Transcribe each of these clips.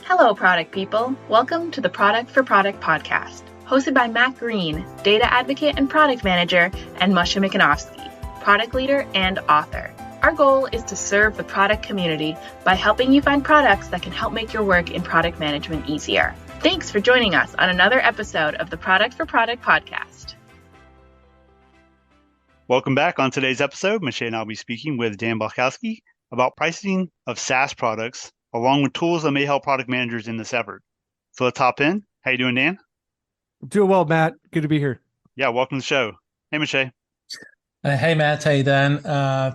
Hello, product people. Welcome to the Product for Product podcast, hosted by Matt Green, data advocate and product manager, and Moshe product leader and author. Our goal is to serve the product community by helping you find products that can help make your work in product management easier. Thanks for joining us on another episode of the Product for Product podcast. Welcome back. On today's episode, Moshe and I will be speaking with Dan Balcauski about pricing of SaaS products, along with tools that may help product managers in this effort. So let's hop in. How you doing, Dan? Doing well, Matt. Good to be here. Yeah, welcome to the show. Hey, Moshe. Hey, Matt. Hey, Dan.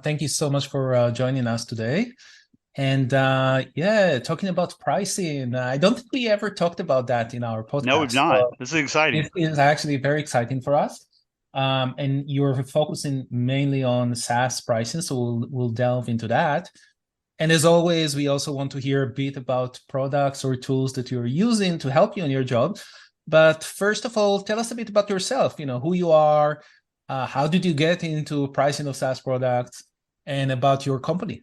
Thank you so much for joining us today. And talking about pricing. I don't think we ever talked about that in our podcast. No, we've not. So this is exciting. It's actually very exciting for us. And you're focusing mainly on SaaS pricing, so we'll delve into that. And as always, we also want to hear a bit about products or tools that you're using to help you in your job. But first of all, tell us a bit about yourself, who you are, how did you get into pricing of SaaS products, and about your company.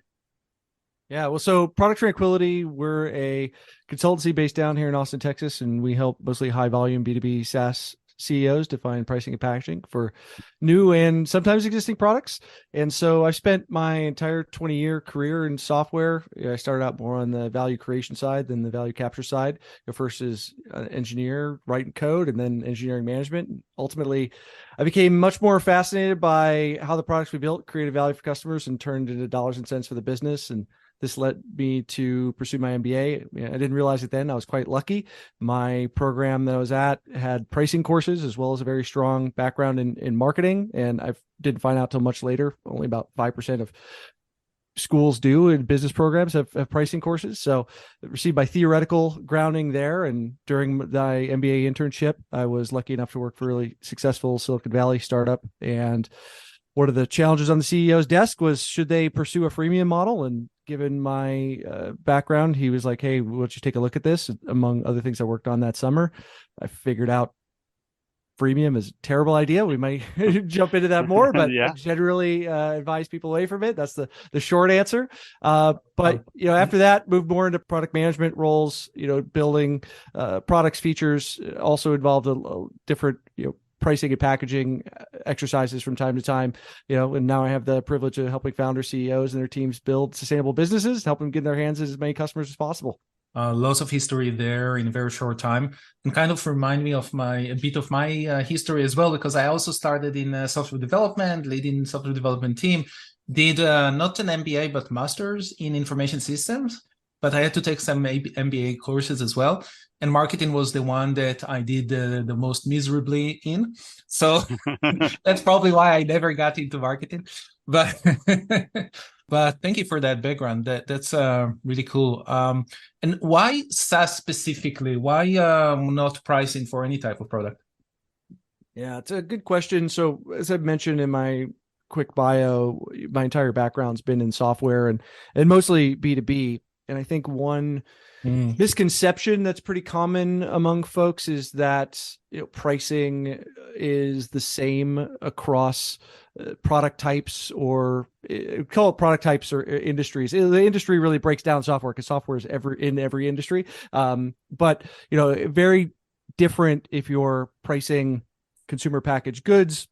Yeah, well, so Product Tranquility, we're a consultancy based down here in Austin, Texas, and we help mostly high volume B2B SaaS CEOs define pricing and packaging for new and sometimes existing products. And so I spent my entire 20-year career in software. I started out more on the value creation side than the value capture side. First as an engineer, writing code, and then engineering management. Ultimately, I became much more fascinated by how the products we built created value for customers and turned into dollars and cents for the business. And this led me to pursue my MBA. I didn't realize it then. I was quite lucky. My program that I was at had pricing courses as well as a very strong background in marketing. And I didn't find out till much later. Only about 5% of schools do in business programs have pricing courses. So I received my theoretical grounding there. And during my MBA internship, I was lucky enough to work for a really successful Silicon Valley startup. And one of the challenges on the CEO's desk was, should they pursue a freemium model? And given my background, he was like, hey, why don't you take a look at this? Among other things I worked on that summer, I figured out freemium is a terrible idea. We might jump into that more, but I generally advise people away from it. That's the short answer. But after that, moved more into product management roles, building products, features, also involved a different, pricing and packaging exercises from time to time, and now I have the privilege of helping founder CEOs and their teams build sustainable businesses, help them get in their hands as many customers as possible. Lots of history there in a very short time, and kind of remind me of a bit of my history as well, because I also started in software development, leading software development team, did not an MBA, but master's in information systems, but I had to take some MBA courses as well. And marketing was the one that I did the most miserably in. So that's probably why I never got into marketing. But but thank you for that background. That's really cool. And why SaaS specifically? Why not pricing for any type of product? Yeah, it's a good question. So as I mentioned in my quick bio, my entire background's been in software and mostly B2B. And I think one misconception that's pretty common among folks is that pricing is the same across product types, or call it product types or industries. The industry really breaks down software because software is in every industry. But very different if you're pricing consumer packaged goods,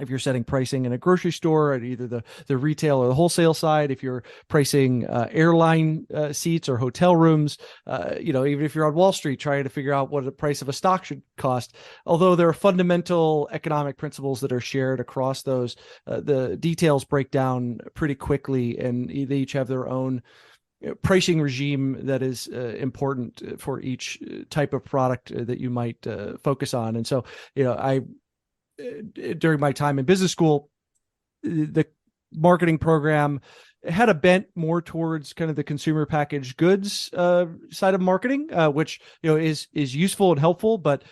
if you're setting pricing in a grocery store at either the retail or the wholesale side, if you're pricing airline seats or hotel rooms, even if you're on Wall Street trying to figure out what the price of a stock should cost, although there are fundamental economic principles that are shared across those, the details break down pretty quickly, and they each have their own pricing regime that is important for each type of product that you might focus on. And so, during my time in business school, the marketing program had a bent more towards kind of the consumer packaged goods side of marketing, which is useful and helpful, but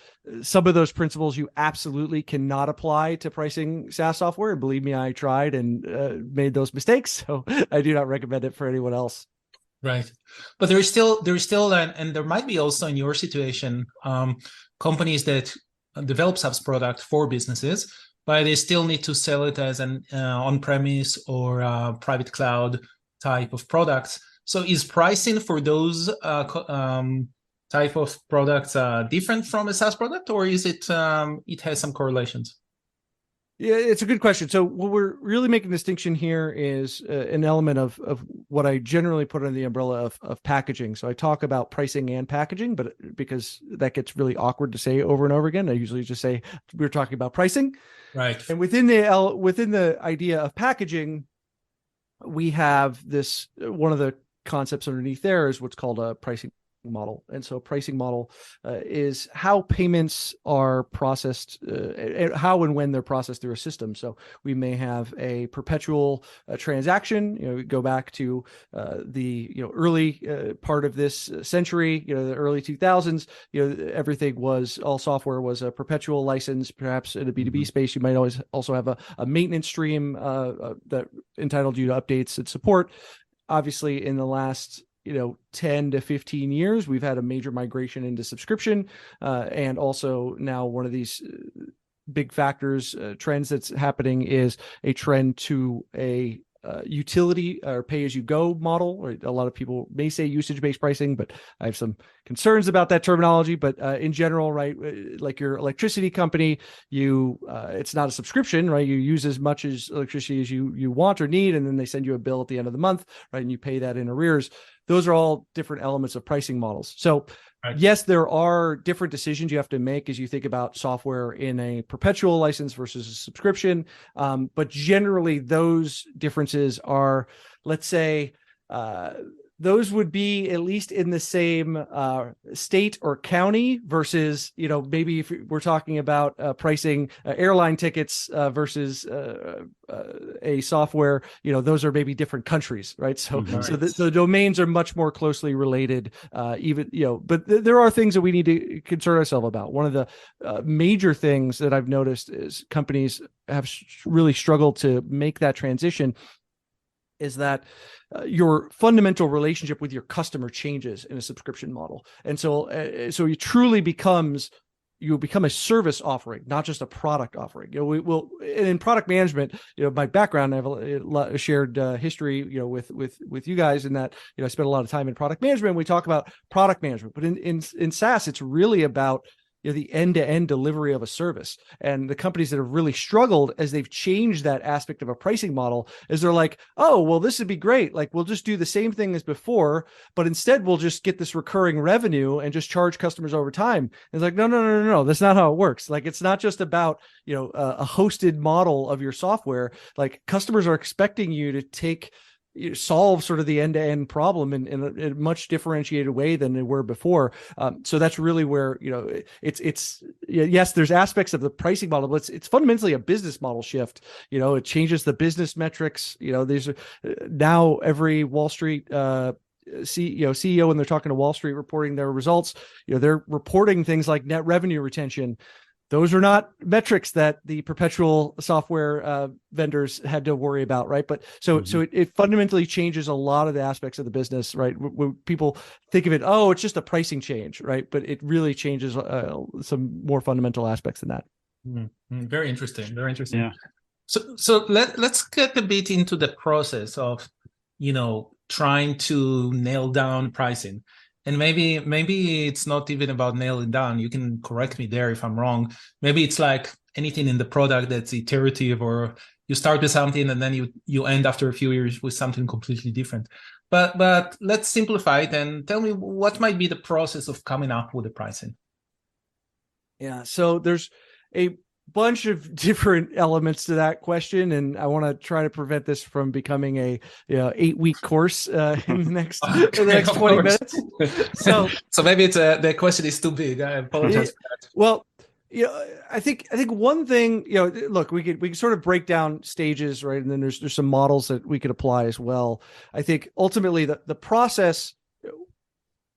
some of those principles you absolutely cannot apply to pricing SaaS software. And believe me, I tried and made those mistakes, so I do not recommend it for anyone else. Right, but there's still, and there might be also in your situation, companies that develop SaaS product for businesses, but they still need to sell it as an on-premise or private cloud type of products. So is pricing for those type of products different from a SaaS product, or is it it has some correlations? Yeah, it's a good question. So what we're really making distinction here is an element of what I generally put under the umbrella of packaging. So I talk about pricing and packaging, but because that gets really awkward to say over and over again, I usually just say we're talking about pricing. Right. And within the idea of packaging, we have this, one of the concepts underneath there is what's called a pricing model. And so pricing model is how payments are processed, how and when they're processed through a system. So we may have a perpetual transaction, go back to the early part of this century, the early 2000s, everything was, all software was a perpetual license. Perhaps in a B2B space, you might always also have a maintenance stream that entitled you to updates and support. Obviously, in the last 10 to 15 years, we've had a major migration into subscription. And also now one of these big factors, trends that's happening is a trend to a utility or pay-as-you-go model. Or a lot of people may say usage-based pricing, but I have some concerns about that terminology. But in general, right, like your electricity company, it's not a subscription, right? You use as much as electricity as you want or need, and then they send you a bill at the end of the month, right? And you pay that in arrears. Those are all different elements of pricing models. So yes, there are different decisions you have to make as you think about software in a perpetual license versus a subscription. But generally, those differences are, let's say, those would be at least in the same state or county versus, maybe if we're talking about pricing airline tickets versus a software, those are maybe different countries, right? So, so the domains are much more closely related, but there are things that we need to concern ourselves about. One of the major things that I've noticed is companies have really struggled to make that transition is that your fundamental relationship with your customer changes in a subscription model. And so it truly becomes, you become a service offering, not just a product offering. And in product management, my background, I have a shared history, with you guys in that, I spent a lot of time in product management. We talk about product management, but in SaaS, it's really about the end-to-end delivery of a service. And the companies that have really struggled as they've changed that aspect of a pricing model is they're like, oh, well, this would be great. Like, we'll just do the same thing as before, but instead we'll just get this recurring revenue and just charge customers over time. And it's like, no. That's not how it works. Like, it's not just about, a hosted model of your software. Like, customers are expecting you to solve sort of the end-to-end problem in a much differentiated way than they were before. So that's really where, it's yes, there's aspects of the pricing model, but it's fundamentally a business model shift. It changes the business metrics. These are now every Wall Street CEO, when they're talking to Wall Street reporting their results, they're reporting things like net revenue retention. Those are not metrics that the perpetual software vendors had to worry about, right? But so it fundamentally changes a lot of the aspects of the business, right? When people think of it, oh, it's just a pricing change, right? But it really changes some more fundamental aspects than that. Very interesting. Very interesting. Yeah. So let's get a bit into the process of, trying to nail down pricing. And maybe it's not even about nailing down. You can correct me there if I'm wrong. Maybe it's like anything in the product that's iterative, or you start with something and then you end after a few years with something completely different. But let's simplify it and tell me what might be the process of coming up with the pricing. Yeah. So there's a bunch of different elements to that question, and I want to try to prevent this from becoming a 8-week course in the next 20 minutes. So maybe the question is too big. I apologize for that. Well, I think one thing, look, we could sort of break down stages, right? And then there's some models that we could apply as well. I think ultimately the process, let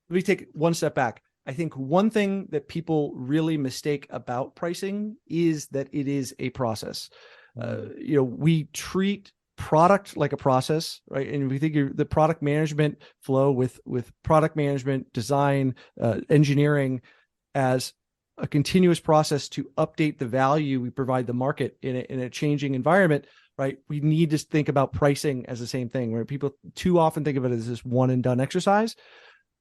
me take one step back. I think one thing that people really mistake about pricing is that it is a process. We treat product like a process, right? And we think the product management flow with product management, design, engineering as a continuous process to update the value we provide the market in a changing environment. right? We need to think about pricing as the same thing, where people too often think of it as this one and done exercise.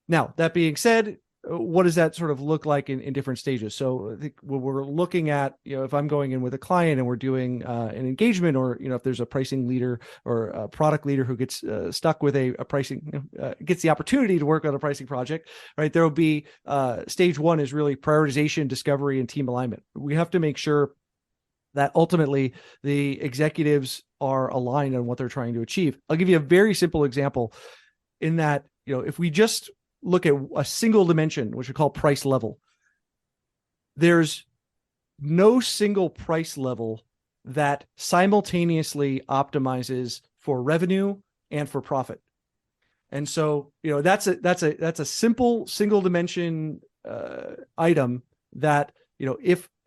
Now, that being said, what does that sort of look like in different stages? So I think when we're looking at, if I'm going in with a client and we're doing an engagement, or, if there's a pricing leader or a product leader who gets stuck with a pricing, gets the opportunity to work on a pricing project, right? There will be stage one is really prioritization, discovery, and team alignment. We have to make sure that ultimately the executives are aligned on what they're trying to achieve. I'll give you a very simple example in that, if we just look at a single dimension, which we call price level, there's no single price level that simultaneously optimizes for revenue and for profit. And so, that's a simple single dimension item that,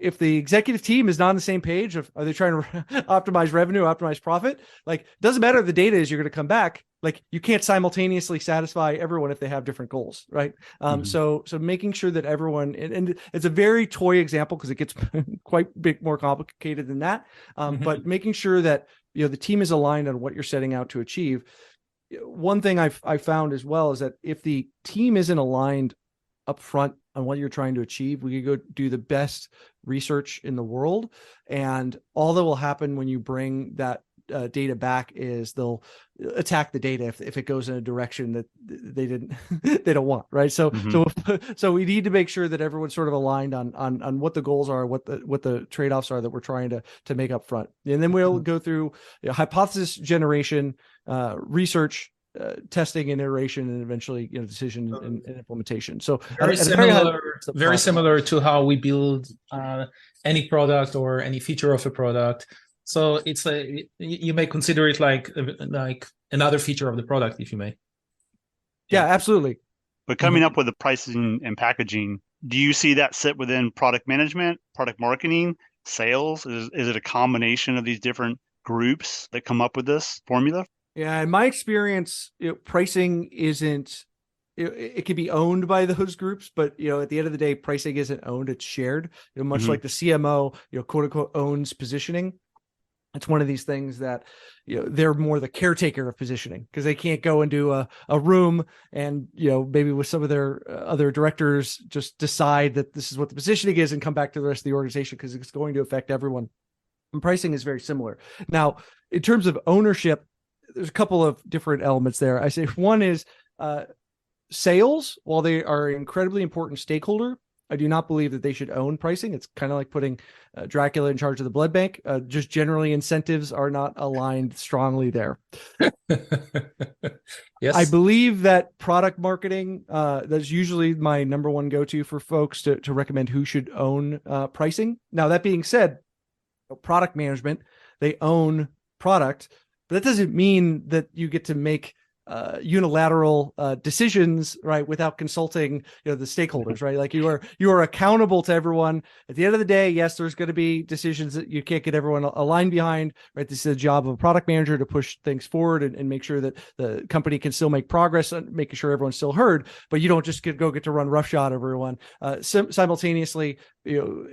if the executive team is not on the same page of, are they trying to optimize revenue, optimize profit? Like, doesn't matter if the data is, you're going to come back. Like, you can't simultaneously satisfy everyone if they have different goals, right? So making sure that everyone, and it's a very toy example because it gets quite more complicated than that. But making sure that, the team is aligned on what you're setting out to achieve. One thing I've found as well is that if the team isn't aligned up front on what you're trying to achieve, we could go do the best research in the world. And all that will happen when you bring that data back is they'll attack the data if it goes in a direction that they don't want, right? So we need to make sure that everyone's sort of aligned on what the goals are, what the trade-offs are that we're trying to make up front. And then we'll go through hypothesis generation, research, testing and iteration, and eventually decision and implementation. So very similar to how we build any product or any feature of a product. So it's you may consider it like another feature of the product, if you may. Yeah, absolutely. But coming up with the pricing and packaging, do you see that sit within product management, product marketing, sales? Is it a combination of these different groups that come up with this formula? Yeah, in my experience, pricing isn't. It can be owned by those groups, but at the end of the day, pricing isn't owned; it's shared. Much like the CMO, quote unquote, owns positioning. It's one of these things that they're more the caretaker of positioning because they can't go into a room and maybe with some of their other directors just decide that this is what the positioning is and come back to the rest of the organization because it's going to affect everyone. And pricing is very similar. Now, in terms of ownership, there's a couple of different elements there. I say one is sales. While they are an incredibly important stakeholder, I do not believe that they should own pricing. It's kind of like putting Dracula in charge of the blood bank. Just generally, incentives are not aligned strongly there. Yes, I believe that product marketing, that's usually my number one go-to for folks to recommend who should own pricing. Now, that being said, product management, they own product. But that doesn't mean that you get to make unilateral decisions, right, without consulting the stakeholders, right? Like you are accountable to everyone. At the end of the day, yes, there's going to be decisions that you can't get everyone aligned behind, right? This is a job of a product manager to push things forward and make sure that the company can still make progress and making sure everyone's still heard. But you don't just get to run roughshod everyone. Simultaneously,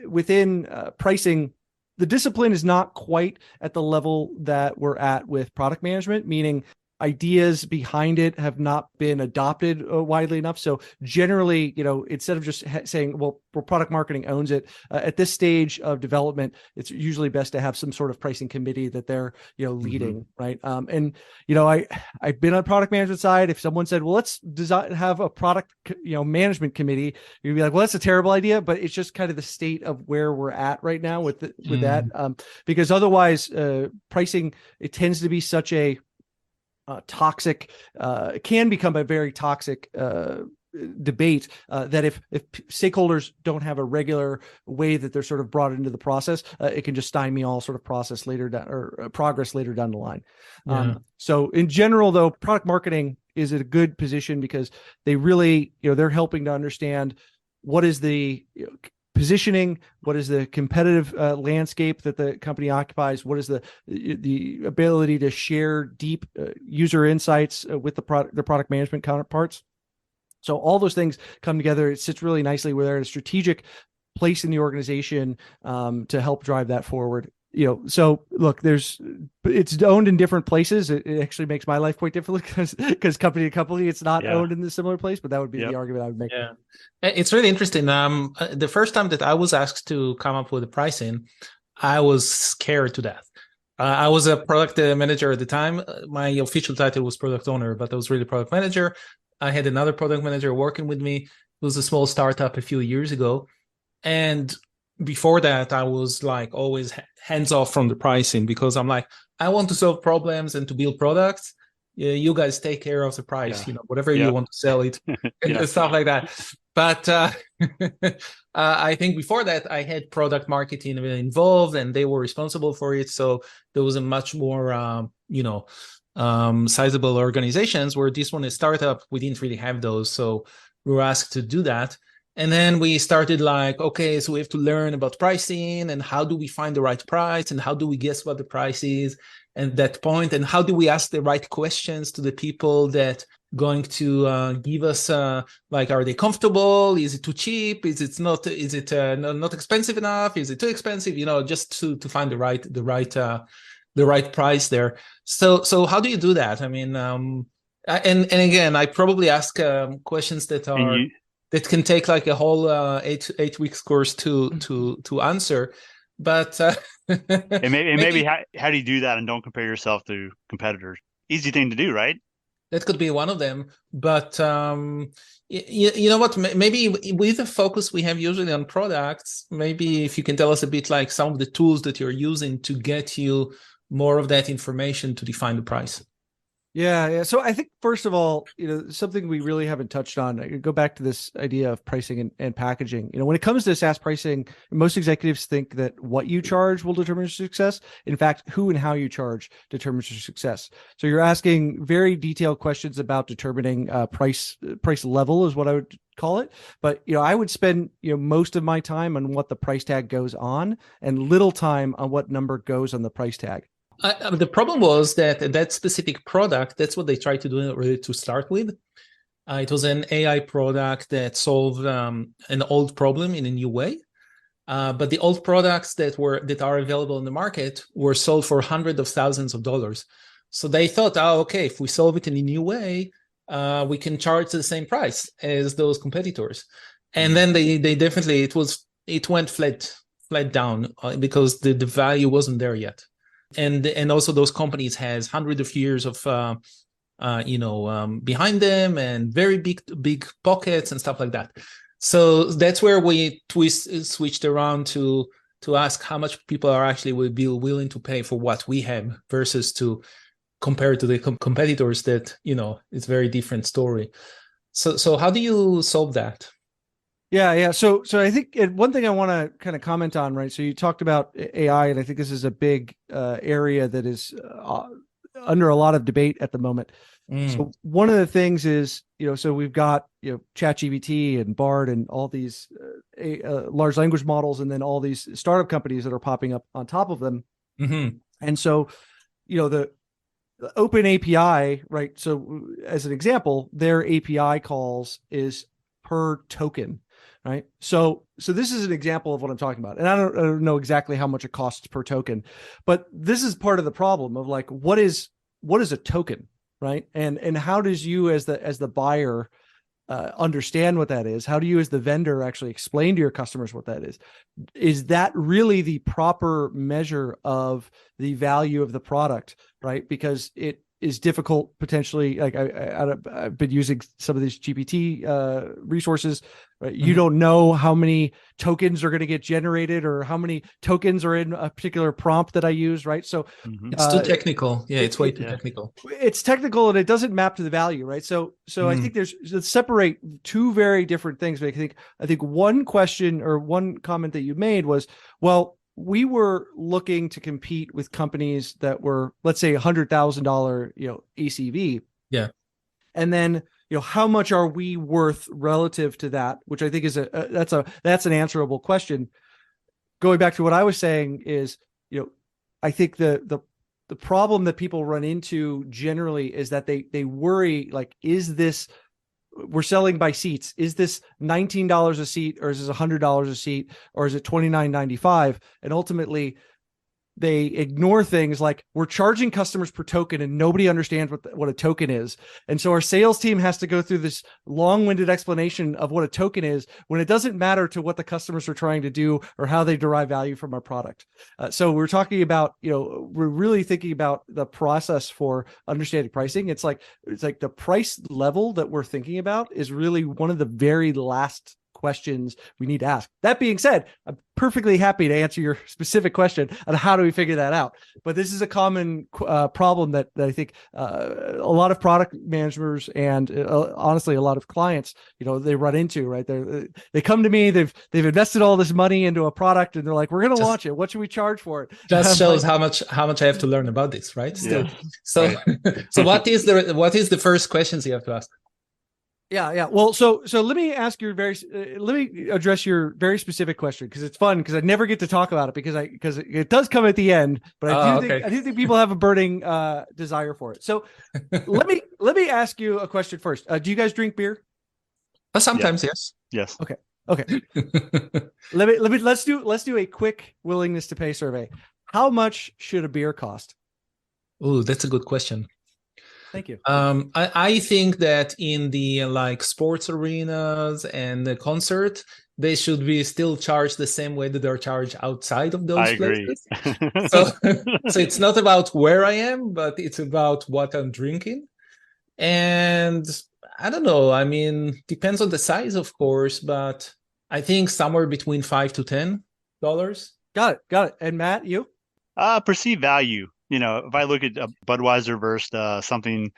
within pricing, the discipline is not quite at the level that we're at with product management, meaning ideas behind it have not been adopted widely enough. So generally, instead of just saying, well, product marketing owns it, at this stage of development, it's usually best to have some sort of pricing committee that they're, leading, right? And I've been on product management side. If someone said, well, let's have a product, management committee, you'd be like, well, that's a terrible idea, but it's just kind of the state of where we're at right now with that. Because otherwise, pricing, it tends to be such a toxic, it can become a very toxic debate that if stakeholders don't have a regular way that they're sort of brought into the process, it can just stymie all sort of process later down or progress later down the line. So in general, though, product marketing is at a good position because they really, they're helping to understand what is the positioning, what is the competitive landscape that the company occupies, what is the ability to share deep user insights with the product management counterparts. So all those things come together. It sits really nicely where they're at a strategic place in the organization to help drive that forward. So look, it's owned in different places. It actually makes my life quite difficult because company to company, it's not owned in a similar place, but that would be the argument I would make. Yeah. It's really interesting. The first time that I was asked to come up with the pricing, I was scared to death. I was a product manager at the time. My official title was product owner, but I was really product manager. I had another product manager working with me. It was a small startup a few years ago. And before that, I was like always hands off from the pricing because I'm like, I want to solve problems and to build products. You guys take care of the price, whatever you want to sell it and stuff like that. But I think before that, I had product marketing involved and they were responsible for it. So there was a much more, sizable organizations, where this one is startup. We didn't really have those. So we were asked to do that. And then we started like, okay, so we have to learn about pricing and how do we find the right price and how do we guess what the price is at that point, and how do we ask the right questions to the people that going to give us like, are they comfortable? Is it too cheap? Is it not? Is it not expensive enough? Is it too expensive? Just to find the right price there. So how do you do that? I mean, and again, I probably ask questions that are. That can take like a whole 8 weeks course to answer, but and maybe how do you do that and don't compare yourself to competitors? Easy thing to do, right? That could be one of them, but you know what? Maybe with the focus we have usually on products, maybe if you can tell us a bit like some of the tools that you're using to get you more of that information to define the price. Yeah. So I think first of all, something we really haven't touched on, I go back to this idea of pricing and packaging. When it comes to SaaS pricing, most executives think that what you charge will determine your success. In fact, who and how you charge determines your success. So you're asking very detailed questions about determining price level is what I would call it. But, I would spend, most of my time on what the price tag goes on and little time on what number goes on the price tag. The problem was that specific product, that's what they tried to do really to start with. It was an AI product that solved an old problem in a new way. But the old products that are available in the market were sold for hundreds of thousands of dollars. So they thought, okay, if we solve it in a new way, we can charge the same price as those competitors. And then they definitely, it went flat down because the value wasn't there yet. And also those companies has hundreds of years of behind them and very big pockets and stuff like that. So that's where we switched around to ask how much people are actually will be willing to pay for what we have versus to compare to the competitors that it's very different story. So how do you solve that? Yeah. So I think one thing I want to kind of comment on, right? So you talked about AI, and I think this is a big area that is under a lot of debate at the moment. So one of the things is, so we've got, ChatGPT and Bard and all these large language models, and then all these startup companies that are popping up on top of them. And so, the open API, right? So as an example, their API calls is per token. Right. So this is an example of what I'm talking about. And I don't know exactly how much it costs per token, but this is part of the problem of like, what is a token, right? And how does you as the buyer understand what that is? How do you as the vendor actually explain to your customers what that is? Is that really the proper measure of the value of the product, right? Because it is difficult potentially. Like I've been using some of these GPT resources. Right? You don't know how many tokens are going to get generated or how many tokens are in a particular prompt that I use. Right. So it's too technical. Yeah, it's way too technical. It's technical and it doesn't map to the value. Right. So I think let's separate two very different things. But I think one question or one comment that you made was, well, we were looking to compete with companies that were, let's say, $100,000, ACV. Yeah. And then, how much are we worth relative to that? Which I think is that's an answerable question. Going back to what I was saying is, I think the problem that people run into generally is that they worry, like, is this, we're selling by seats. Is this $19 a seat, or is this $100 a seat, or is it $29.95? And ultimately, they ignore things like we're charging customers per token and nobody understands what a token is. And so our sales team has to go through this long-winded explanation of what a token is when it doesn't matter to what the customers are trying to do or how they derive value from our product. So we're talking about, we're really thinking about the process for understanding pricing. It's like the price level that we're thinking about is really one of the very last questions we need to ask. That being said, I'm perfectly happy to answer your specific question on how do we figure that out. But this is a common problem that I think a lot of product managers and honestly a lot of clients, they run into. Right, they come to me. They've invested all this money into a product, and they're like, "We're going to launch it. What should we charge for it?" Just shows how much I have to learn about this, right? Still, so right. so what is the first questions you have to ask? Yeah. Well, so let me ask your let me address your very specific question because it's fun because I never get to talk about it because it does come at the end, but I do think people have a burning desire for it. So let me ask you a question first. Do you guys drink beer? Sometimes, yes. Yes. Okay. Let's do a quick willingness to pay survey. How much should a beer cost? Oh, that's a good question. Thank you. I think that in the sports arenas and the concert, they should be still charged the same way that they're charged outside of those places. So it's not about where I am, but it's about what I'm drinking. And I don't know. I mean, depends on the size, of course, but I think somewhere between $5 to $10. Got it. And Matt, you? Perceived value. If I look at a Budweiser versus something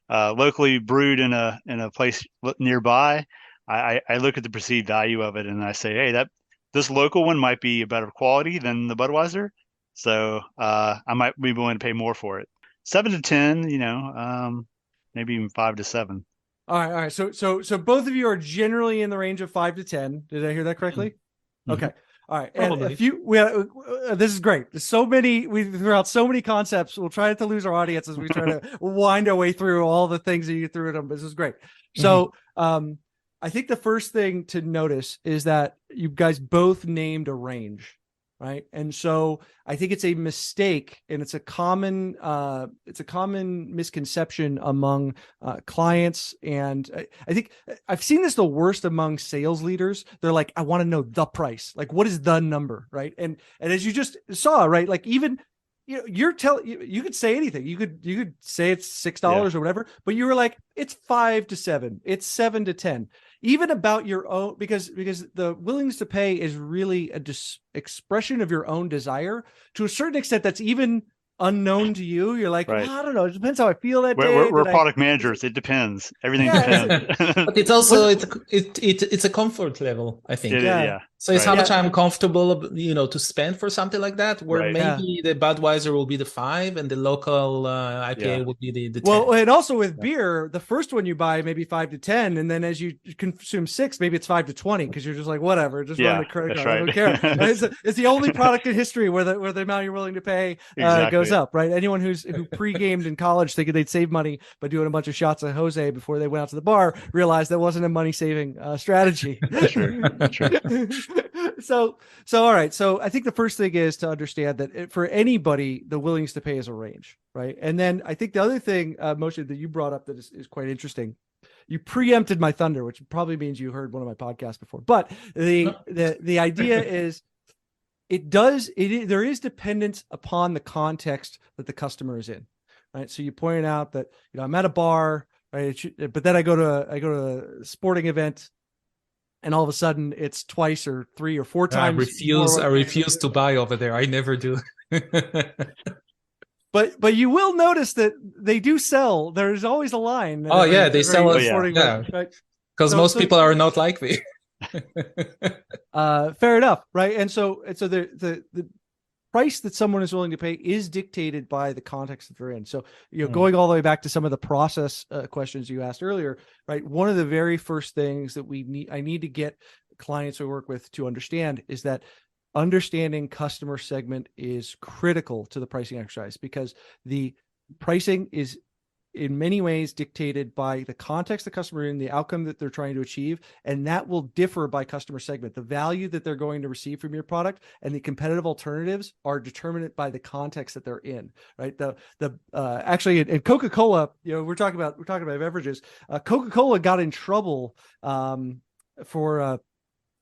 locally brewed in a place nearby, I look at the perceived value of it and I say, hey, this local one might be a better quality than the Budweiser, so I might be willing to pay more for it. 7 to 10, maybe even 5 to 7. All right. So both of you are generally in the range of 5 to 10. Did I hear that correctly? Mm-hmm. Okay. All right. Probably. And this is great. We threw out so many concepts. We'll try not to lose our audience as we try to wind our way through all the things that you threw at them. This is great. So, I think the first thing to notice is that you guys both named a range, right? And so I think it's a mistake, and it's a common misconception among clients. And I think I've seen this the worst among sales leaders. They're like, I want to know the price. Like, what is the number, right? And as you just saw, right, like even you could say anything. You could say it's $6 or whatever, but you were like, it's 5 to 7, it's 7 to 10. Even about your own, because the willingness to pay is really a expression of your own desire to a certain extent. That's even unknown to you. You're like, right. I don't know. It depends how I feel that day. We're product managers. It depends. Everything depends. But it's also it's a comfort level, I think. So it's how much I'm comfortable, to spend for something like that. Where maybe the Budweiser will be the 5 and the local IPA would be the 10. Well, and also with beer, the first one you buy maybe 5 to 10, and then as you consume 6, maybe it's 5 to 20 because you're just like, whatever, just run the credit card. Right. I don't care. It's the only product in history where the amount you're willing to pay goes up. Right? Anyone who pre-gamed in college thinking they'd save money by doing a bunch of shots of Jose before they went out to the bar realized that wasn't a money-saving strategy. Sure. So all right. So I think the first thing is to understand that for anybody, the willingness to pay is a range, right? And then I think the other thing, Moshe, that you brought up that is quite interesting. You preempted my thunder, which probably means you heard one of my podcasts before. But the idea is there is dependence upon the context that the customer is in, right? So you pointed out that I'm at a bar, right? But then I go to a sporting event, and all of a sudden it's twice or 3 or 4 times. I refuse to buy over there. I never do. But you will notice that they do sell. There's always a line. They sell. Right? Because most people are not like me. Fair enough, right? And so the price that someone is willing to pay is dictated by the context that they're in. So, going all the way back to some of the process questions you asked earlier, right? One of the very first things that I need to get clients we work with to understand is that understanding customer segment is critical to the pricing exercise, because the pricing is in many ways dictated by the context the customer in, the outcome that they're trying to achieve, and that will differ by customer segment. The value that they're going to receive from your product and the competitive alternatives are determined by the context that they're in, right? Actually, in Coca-Cola, we're talking about beverages. Coca-Cola got in trouble for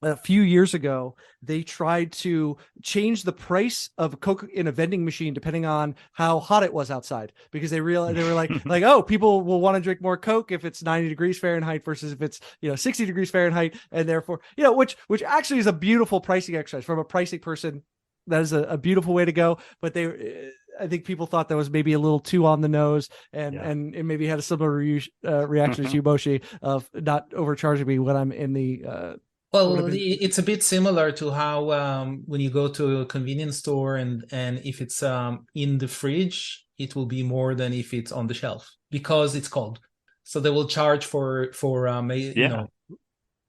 a few years ago. They tried to change the price of Coke in a vending machine depending on how hot it was outside, because they realized, they were like, oh, people will want to drink more Coke if it's 90 degrees Fahrenheit versus if it's 60 degrees Fahrenheit, and therefore which actually is a beautiful pricing exercise from a pricing person. That is a beautiful way to go, but I think people thought that was maybe a little too on the nose, and it maybe had a similar reaction as you, Moshe, of not overcharging me when I'm in the. Well, it's a bit similar to how when you go to a convenience store and if it's in the fridge, it will be more than if it's on the shelf because it's cold. So they will charge for instant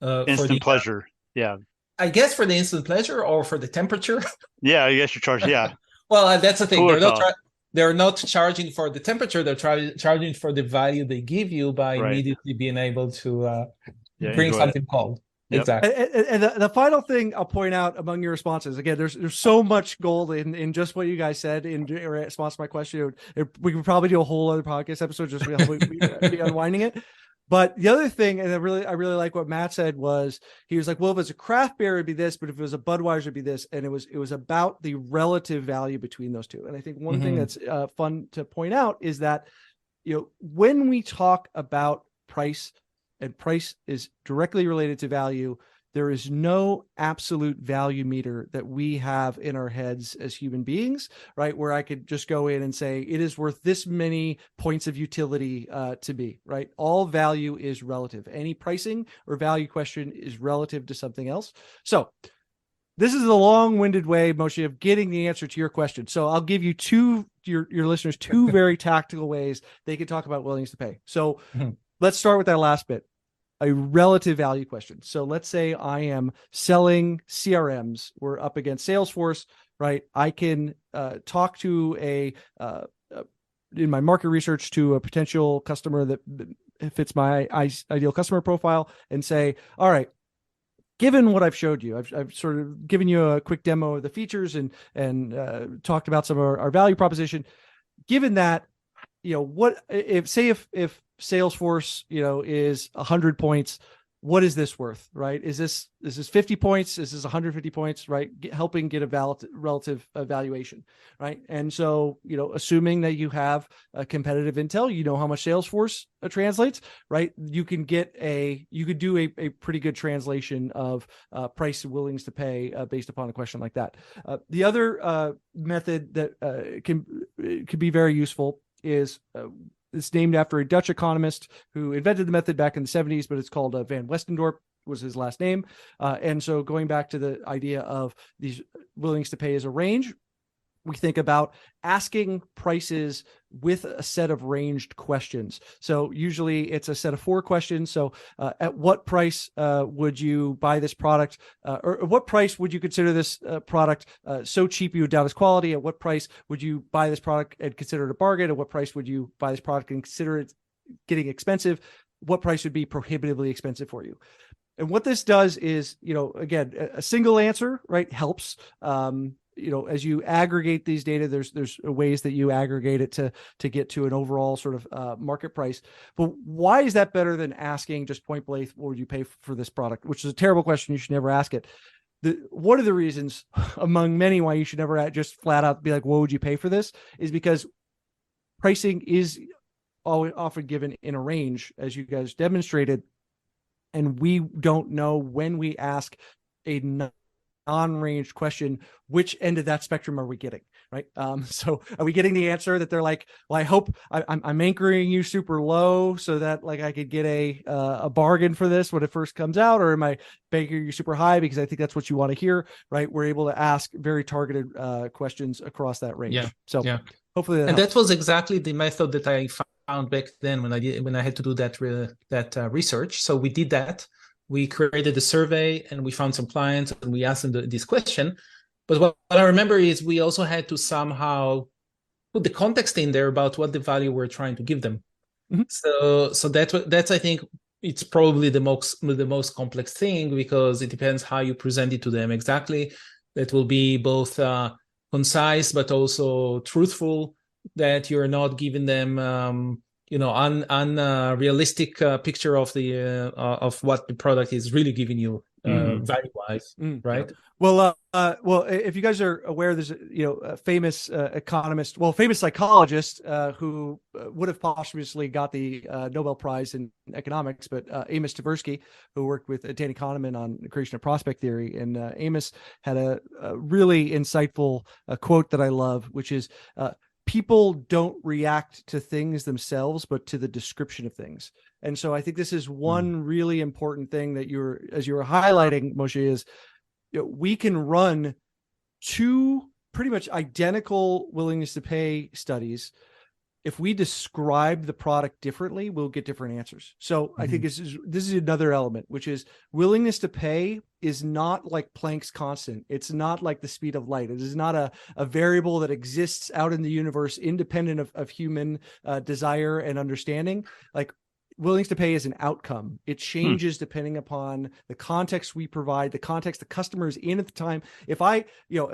for pleasure. I guess for the instant pleasure or for the temperature. I guess you're charged. Well, that's the thing. Cooler They're not charging for the temperature. They're charging for the value they give you by immediately being able to bring something cold. Yep. Exactly. And the final thing I'll point out among your responses, again, there's so much gold in just what you guys said in response to my question. We could probably do a whole other podcast episode just be unwinding it. But the other thing, and I really like what Matt said, was he was like, well, if it's a craft beer, it'd be this, but if it was a Budweiser, it'd be this. And it was about the relative value between those two. And I think one thing that's fun to point out is that, when we talk about price, and price is directly related to value, there is no absolute value meter that we have in our heads as human beings, right? Where I could just go in and say, it is worth this many points of utility to me, right? All value is relative. Any pricing or value question is relative to something else. So this is a long-winded way, Moshe, of getting the answer to your question. So I'll give you your listeners two very tactical ways they can talk about willingness to pay. So let's start with that last bit, a relative value question. So let's say I am selling CRMs. We're up against Salesforce, right? I can talk to in my market research to a potential customer that fits my ideal customer profile and say, all right, given what I've showed you, I've sort of given you a quick demo of the features and talked about some of our value proposition. Given that, what if Salesforce, is 100 points, what is this worth, right? Is this 50 points? Is this 150 points, right? Helping get a relative evaluation, right? And so, assuming that you have a competitive intel, how much Salesforce translates, right? You could do a pretty good translation of price and willingness to pay based upon a question like that. The other method that could be very useful is it's named after a Dutch economist who invented the method back in the 70s, but it's called Van Westendorp was his last name. And so going back to the idea of these willingness to pay as a range, we think about asking prices with a set of ranged questions. So usually it's a set of 4 questions. So at what price would you buy this product? Or at what price would you consider this product so cheap you would doubt its quality? At what price would you buy this product and consider it a bargain? At what price would you buy this product and consider it getting expensive? What price would be prohibitively expensive for you? And what this does is, again, a single answer, right, helps. As you aggregate these data, there's ways that you aggregate it to get to an overall sort of market price. But why is that better than asking just point blank, what would you pay for this product? Which is a terrible question. You should never ask it. One of the reasons among many why you should never just flat out be like, what would you pay for this? Is because pricing is often given in a range, as you guys demonstrated. And we don't know when we ask a non-ranged question, which end of that spectrum are we getting, right? So are we getting the answer that they're like, well, I hope I'm anchoring you super low so that like I could get a bargain for this when it first comes out, or am I anchoring you super high because I think that's what you want to hear, right? We're able to ask very targeted questions across that range. Hopefully that was exactly the method that I found back then when I had to do that research. So we did that. We created a survey and we found some clients and we asked them this question. But what I remember is we also had to somehow put the context in there about what the value we're trying to give them. So that's I think it's probably the most complex thing, because it depends how you present it to them exactly. That will be both concise but also truthful, that you're not giving them unrealistic picture of the of what the product is really giving you value wise, right? Well, if you guys are aware, there's a famous economist, famous psychologist who would have posthumously got the Nobel Prize in economics, but Amos Tversky, who worked with Danny Kahneman on the creation of prospect theory, and Amos had a really insightful quote that I love, which is, people don't react to things themselves, but to the description of things. And so I think this is one really important thing that as you were highlighting, Moshe, is we can run two pretty much identical willingness to pay studies. If we describe the product differently, we'll get different answers. So I think this is another element, which is willingness to pay is not like Planck's constant. It's not like the speed of light. It is not a variable that exists out in the universe independent of human desire and understanding. Like, willingness to pay is an outcome. It changes depending upon the context we provide, the context the customer is in at the time. If I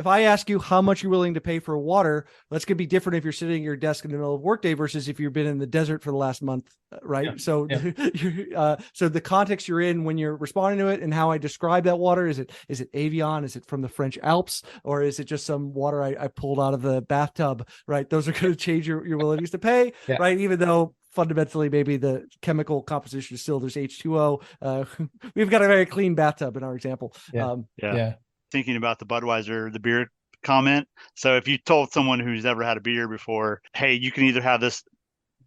ask you how much you're willing to pay for water, that's going to be different if you're sitting at your desk in the middle of workday versus if you've been in the desert for the last month, right? Yeah. So, so the context you're in when you're responding to it, and how I describe that water, is it Evian? Is it from the French Alps? Or is it just some water I pulled out of the bathtub, right? Those are going to change your willingness to pay, right? Even though fundamentally maybe the chemical composition is still, there's H2O. We've got a very clean bathtub in our example. Thinking about the the beer comment. So if you told someone who's never had a beer before, hey, you can either have this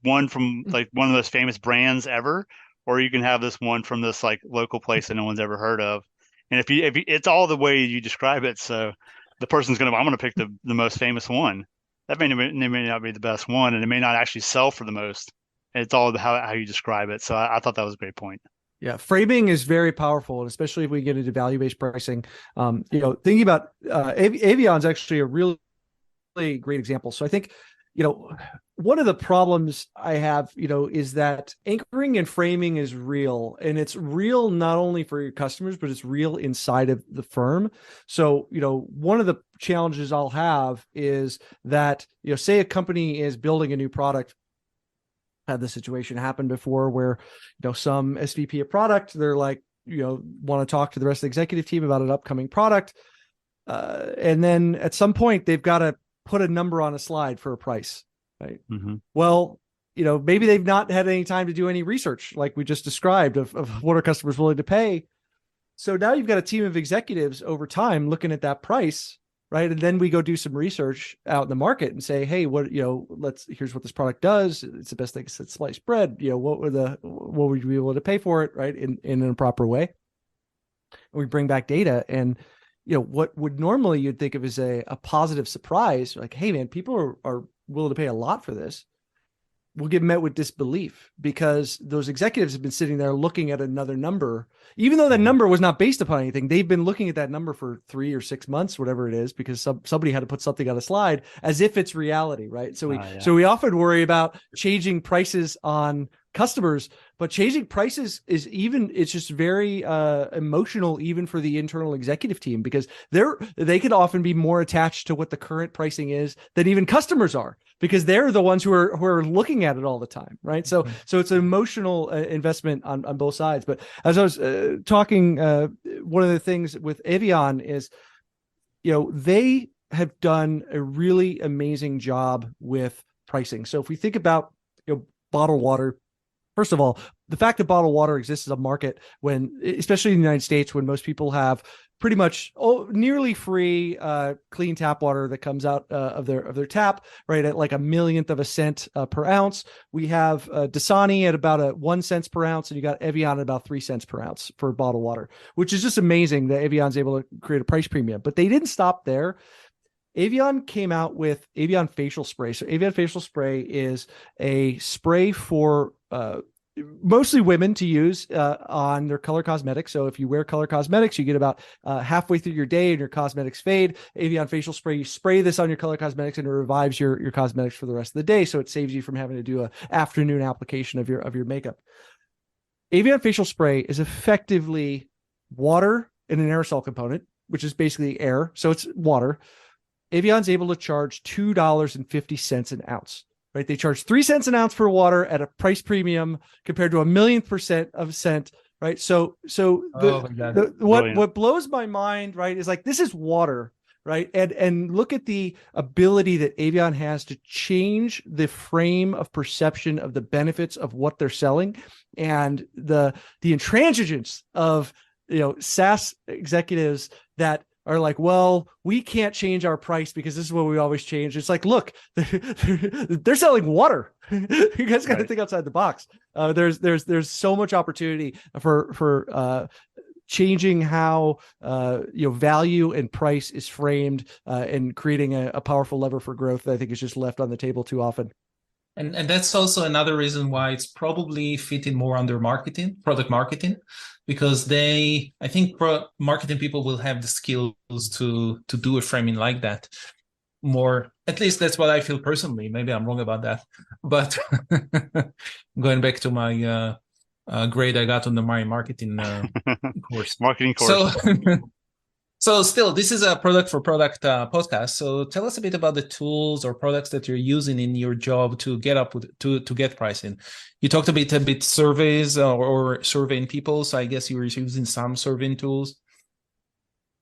one from like one of those famous brands ever, or you can have this one from this like local place that no one's ever heard of. And if you it's all the way you describe it. So the person's I'm going to pick the most famous one. That may not be the best one, and it may not actually sell for the most. It's all about how you describe it. So I thought that was a great point. Yeah, framing is very powerful, and especially if we get into value-based pricing. Thinking about Evian is actually a really great example. So I think, one of the problems I have, is that anchoring and framing is real, and it's real not only for your customers, but it's real inside of the firm. So, one of the challenges I'll have is that, say a company is building a new product. Had the situation happen before where, some SVP of product, they're like, want to talk to the rest of the executive team about an upcoming product. And then at some point they've got to put a number on a slide for a price, right? Well, maybe they've not had any time to do any research like we just described of what are customers willing to pay. So now you've got a team of executives over time looking at that price, right? And then we go do some research out in the market and say, hey, here's what this product does. It's the best thing since sliced bread. What would you be able to pay for it, right? In a proper way. And we bring back data, and what would normally you'd think of as a positive surprise, like, hey man, people are willing to pay a lot for this, will get met with disbelief, because those executives have been sitting there looking at another number, even though that number was not based upon anything. They've been looking at that number for 3 or 6 months, whatever it is, because somebody had to put something on a slide as if it's reality, right? So we often worry about changing prices on customers, but changing prices it's just very emotional, even for the internal executive team, because they could often be more attached to what the current pricing is than even customers are, because they're the ones who are looking at it all the time, right? So it's an emotional investment on both sides. But as I was talking, one of the things with Evian is, they have done a really amazing job with pricing. So if we think about bottled water, first of all, the fact that bottled water exists as a market, when, especially in the United States, when most people have pretty much nearly free clean tap water that comes out of their tap, right, at like a millionth of a cent per ounce. We have Dasani at about 1 cent per ounce, and you got Evian at about 3 cents per ounce for bottled water, which is just amazing that Evian's able to create a price premium. But they didn't stop there. Evian came out with Evian facial spray. So Evian facial spray is a spray for mostly women to use on their color cosmetics. So if you wear color cosmetics, you get about halfway through your day and your cosmetics fade. Avian facial spray, you spray this on your color cosmetics and it revives your cosmetics for the rest of the day. So it saves you from having to do an afternoon application of your makeup. Avian facial spray is effectively water and an aerosol component, which is basically air. So it's water. Avian's able to charge $2.50 an ounce. Right, they charge 3 cents an ounce for water at a price premium compared to 1,000,000% of a cent. Right, so what blows my mind, right, is like this is water, right, and look at the ability that Avian has to change the frame of perception of the benefits of what they're selling, and the intransigence of SaaS executives that are like, well, we can't change our price because this is what we always change. It's like, look, they're selling water. You guys got to think outside the box. There's so much opportunity for changing how value and price is framed, and creating a powerful lever for growth that I think is just left on the table too often. And that's also another reason why it's probably fitting more under product marketing, because I think marketing people will have the skills to do a framing like that more. At least that's what I feel personally. Maybe I'm wrong about that. But going back to my grade I got on the marketing course. Marketing course. So still, this is a product for product podcast. So tell us a bit about the tools or products that you're using in your job to get to get pricing. You talked a bit surveys or surveying people. So I guess you were using some surveying tools.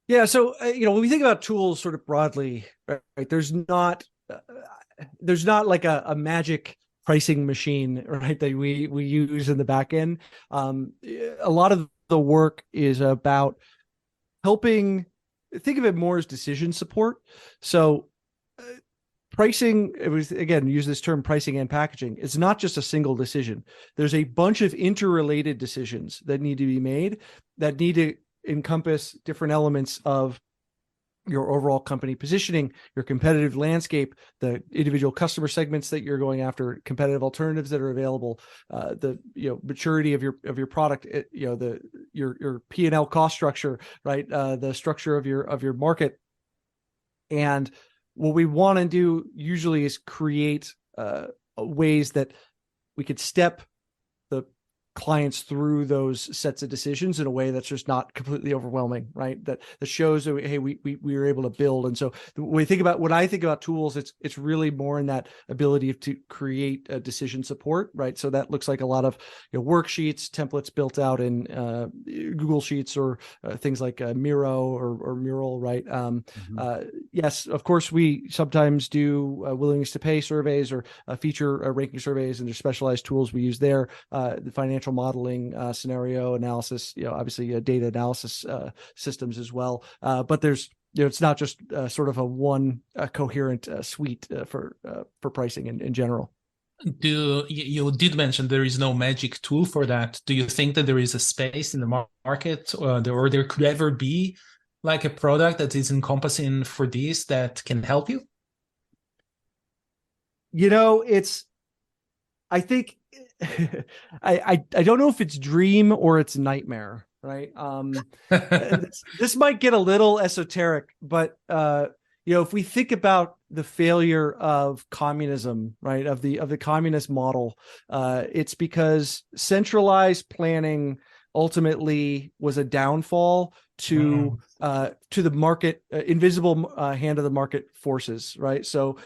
Yeah. So when we think about tools sort of broadly, right, there's not like a magic pricing machine, right, that we use in the back end. A lot of the work is about helping. Think of it more as decision support. So pricing, it was, again, use this term pricing and packaging. It's not just a single decision. There's a bunch of interrelated decisions that need to be made that need to encompass different elements of your overall company positioning, your competitive landscape, the individual customer segments that you're going after, competitive alternatives that are available, the maturity of your product, your P&L cost structure, right, the structure of your market. And what we want to do usually is create ways that we could step the clients through those sets of decisions in a way that's just not completely overwhelming, right? That shows that, hey, we were able to build. And so when I think about tools, it's really more in that ability to create a decision support, right? So that looks like a lot of worksheets, templates built out in Google Sheets or things like Miro or Mural, right? Yes, of course, we sometimes do willingness to pay surveys or feature ranking surveys, and there's specialized tools we use there. The financial modeling, scenario analysis, obviously data analysis systems as well. But there's, it's not just sort of a coherent suite for pricing in general. You did mention there is no magic tool for that. Do you think that there is a space in the market, or there could ever be like a product that is encompassing for this that can help you? I think I don't know if it's dream or it's nightmare, right? This might get a little esoteric, but if we think about the failure of communism, right, of the communist model, it's because centralized planning ultimately was a downfall to the market, invisible hand of the market forces, right? So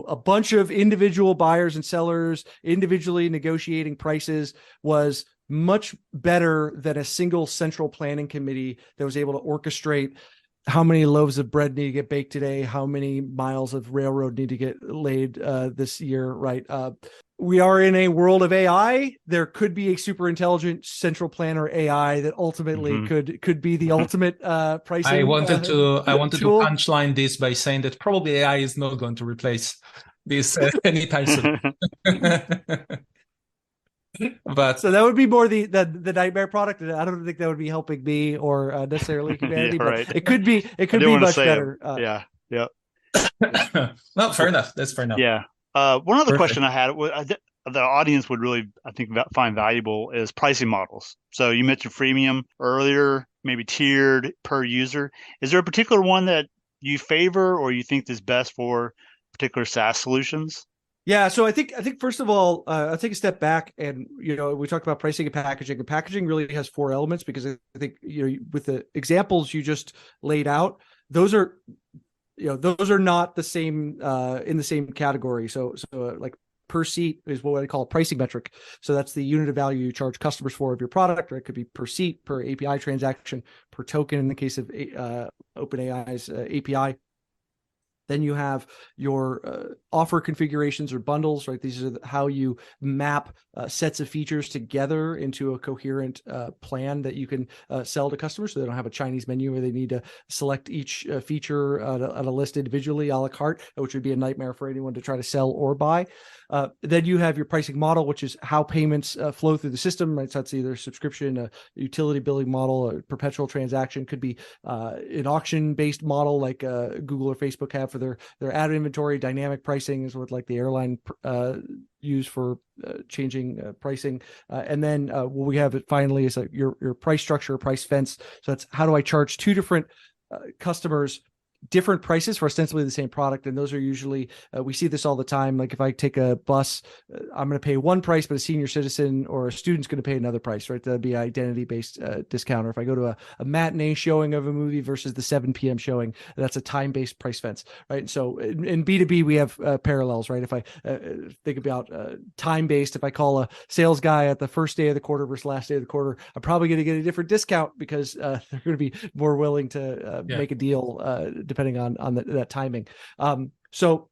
a bunch of individual buyers and sellers individually negotiating prices was much better than a single central planning committee that was able to orchestrate how many loaves of bread need to get baked today, how many miles of railroad need to get laid this year, right? We are in a world of AI. There could be a super intelligent central planner AI that ultimately could be the ultimate pricing. I wanted to punchline this by saying that probably AI is not going to replace this anytime soon. But so that would be more the nightmare product. I don't think that would be helping me or necessarily humanity, right. But it could be much better. Yeah. No, fair enough. That's fair enough. Yeah. One other question I had was the audience would really, I think, find valuable is pricing models. So you mentioned freemium earlier, maybe tiered per user. Is there a particular one that you favor or you think is best for particular SaaS solutions? Yeah, so I think first of all, I'll take a step back, and we talked about pricing and packaging. And packaging really has four elements, because I think with the examples you just laid out, those are not the same in the same category. So like per seat is what I call a pricing metric. So that's the unit of value you charge customers for of your product, or it could be per seat, per API transaction, per token in the case of OpenAI's API. Then you have your offer configurations or bundles, right? These are how you map sets of features together into a coherent plan that you can sell to customers, so they don't have a Chinese menu where they need to select each feature on a list individually, a la carte, which would be a nightmare for anyone to try to sell or buy. Then you have your pricing model, which is how payments flow through the system, right? So that's either subscription, a utility billing model, a perpetual transaction, could be an auction-based model like Google or Facebook have for their ad inventory. Dynamic pricing is what like the airline use for changing pricing. And then what we have finally is your price structure, price fence. So that's how do I charge two different customers different prices for ostensibly the same product. And those are usually, we see this all the time. Like if I take a bus, I'm going to pay one price, but a senior citizen or a student's going to pay another price, right? That'd be identity-based discount. Or if I go to a matinee showing of a movie versus the 7 p.m. showing, that's a time-based price fence, right? And so in B2B, we have parallels, right? If I think about time-based, if I call a sales guy at the first day of the quarter versus last day of the quarter, I'm probably going to get a different discount because they're going to be more willing to make a deal depending on that timing. So,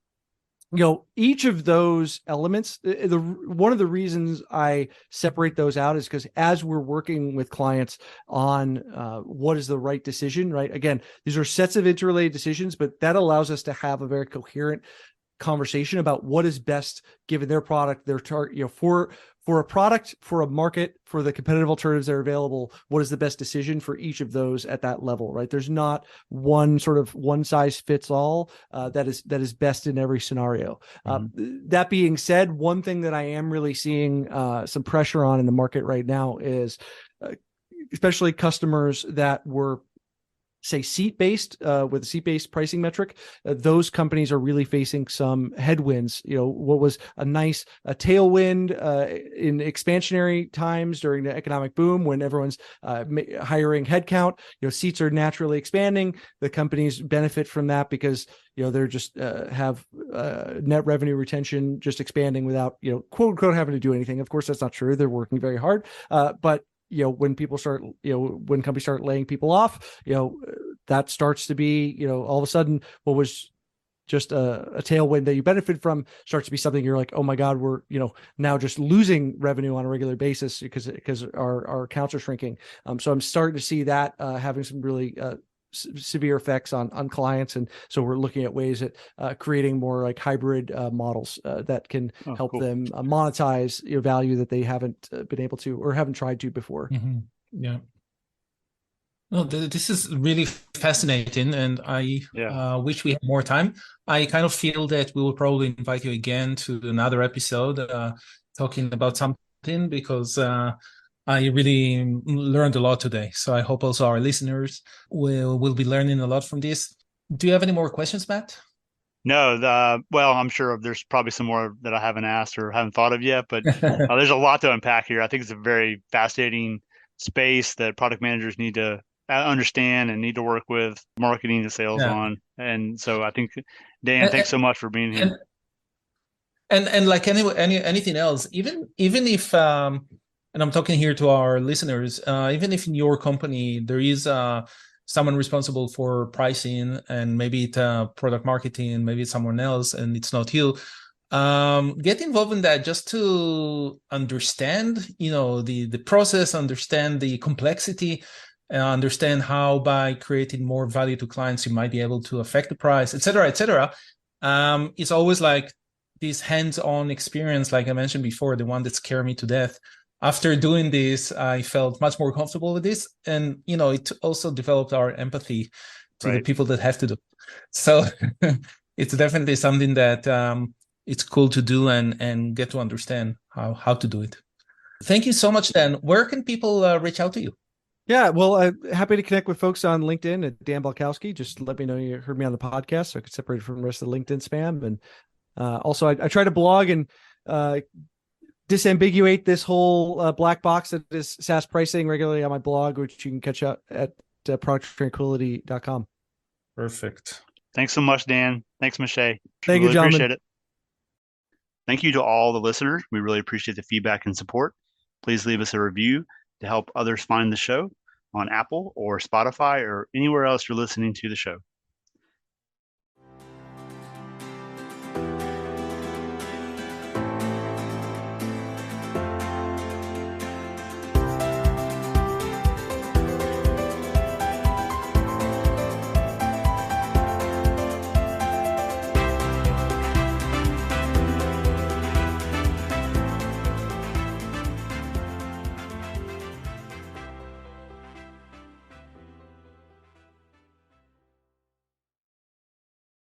each of those elements, one of the reasons I separate those out is because as we're working with clients on what is the right decision, right? Again, these are sets of interrelated decisions, but that allows us to have a very coherent conversation about what is best given their product, their target, for a product, for a market, for the competitive alternatives that are available, what is the best decision for each of those at that level, right? There's not one sort of one size fits all that is best in every scenario. That being said, one thing that I am really seeing some pressure on in the market right now is especially customers that were say seat-based with a seat-based pricing metric, those companies are really facing some headwinds. What was a tailwind in expansionary times during the economic boom when everyone's hiring headcount, seats are naturally expanding. The companies benefit from that because they're just have net revenue retention just expanding without quote unquote having to do anything. Of course, that's not true. They're working very hard, but when people start, when companies start laying people off, that starts to be, all of a sudden what was just a tailwind that you benefit from starts to be something you're like, oh my God, we're, now just losing revenue on a regular basis because our accounts are shrinking. So I'm starting to see that having some really severe effects on clients. And so we're looking at ways at creating more like hybrid models that can help them monetize value that they haven't been able to or haven't tried to before. Yeah. No, this is really fascinating, and I wish we had more time. I kind of feel that we will probably invite you again to another episode talking about something, because I really learned a lot today. So I hope also our listeners will be learning a lot from this. Do you have any more questions, Matt? No, well, I'm sure there's probably some more that I haven't asked or haven't thought of yet, but there's a lot to unpack here. I think it's a very fascinating space that product managers need to understand and need to work with marketing and sales on. And so I think, Dan, thanks so much for being here. And like anything else, even if and I'm talking here to our listeners, even if in your company there is someone responsible for pricing and maybe it's product marketing, maybe it's someone else and it's not you, get involved in that just to understand, the process, understand the complexity, understand how by creating more value to clients, you might be able to affect the price, et cetera, et cetera. It's always like this hands-on experience, like I mentioned before, the one that scared me to death. After doing this, I felt much more comfortable with this. And, it also developed our empathy to the people that have to do. So it's definitely something that it's cool to do and get to understand how to do it. Thank you so much, Dan. Where can people reach out to you? Yeah, well, I'm happy to connect with folks on LinkedIn at Dan Balcauski. Just let me know you heard me on the podcast so I can separate it from the rest of the LinkedIn spam. And also, I try to blog and disambiguate this whole black box that is SaaS pricing regularly on my blog, which you can catch up at producttranquility.com. Perfect. Thanks so much, Dan. Thanks, Moshe. Thank you, gentlemen. Appreciate it. Thank you to all the listeners. We really appreciate the feedback and support. Please leave us a review to help others find the show on Apple or Spotify or anywhere else you're listening to the show.